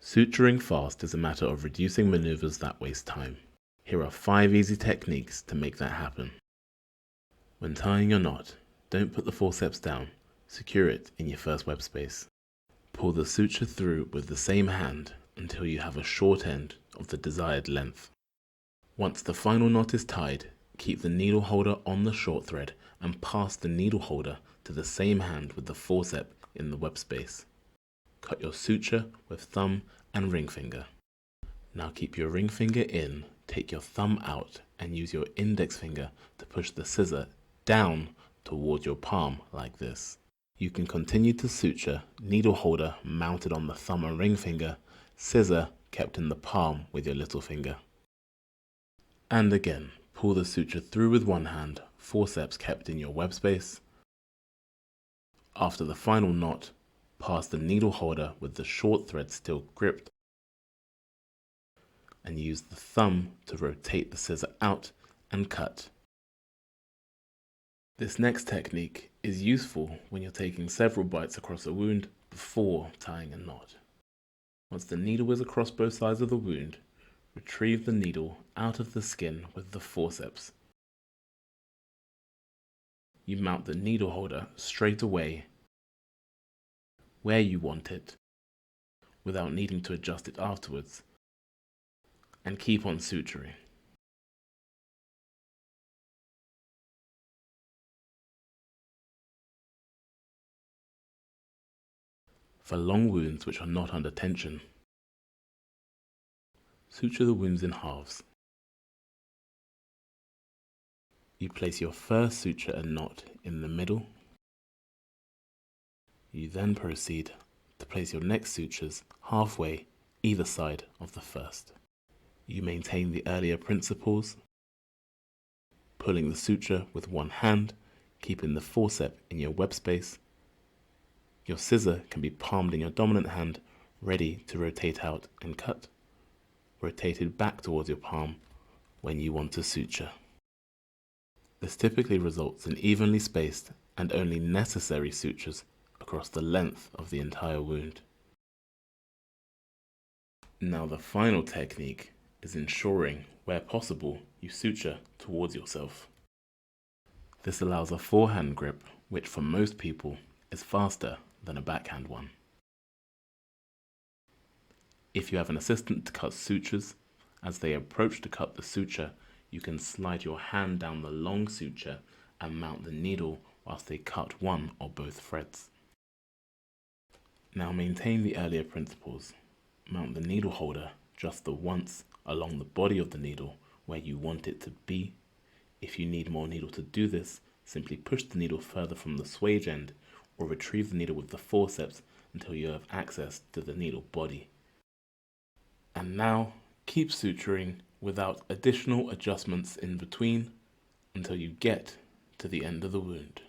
Suturing fast is a matter of reducing maneuvers that waste time. Here are 5 easy techniques to make that happen. When tying your knot, don't put the forceps down, secure it in your first web space. Pull the suture through with the same hand until you have a short end of the desired length. Once the final knot is tied, keep the needle holder on the short thread and pass the needle holder to the same hand with the forceps in the web space. Cut your suture with thumb and ring finger. Now keep your ring finger in, take your thumb out and use your index finger to push the scissor down toward your palm like this. You can continue to suture, needle holder mounted on the thumb and ring finger, scissor kept in the palm with your little finger. And again, pull the suture through with one hand, forceps kept in your web space. After the final knot, pass the needle holder with the short thread still gripped and use the thumb to rotate the scissor out and cut. This next technique is useful when you're taking several bites across a wound before tying a knot. Once the needle is across both sides of the wound, retrieve the needle out of the skin with the forceps. You mount the needle holder straight away where you want it without needing to adjust it afterwards, and keep on suturing. For long wounds which are not under tension, suture the wounds in halves. You place your first suture and knot in the middle. You then proceed to place your next sutures halfway either side of the first. You maintain the earlier principles, pulling the suture with one hand, keeping the forceps in your web space. Your scissor can be palmed in your dominant hand, ready to rotate out and cut, rotated back towards your palm when you want to suture. This typically results in evenly spaced and only necessary sutures across the length of the entire wound. Now the final technique is ensuring, where possible, you suture towards yourself. This allows a forehand grip, which for most people is faster than a backhand one. If you have an assistant to cut sutures, as they approach to cut the suture, you can slide your hand down the long suture and mount the needle whilst they cut one or both threads. Now maintain the earlier principles. Mount the needle holder just the once along the body of the needle where you want it to be. If you need more needle to do this, simply push the needle further from the swage end or retrieve the needle with the forceps until you have access to the needle body. And now keep suturing without additional adjustments in between until you get to the end of the wound.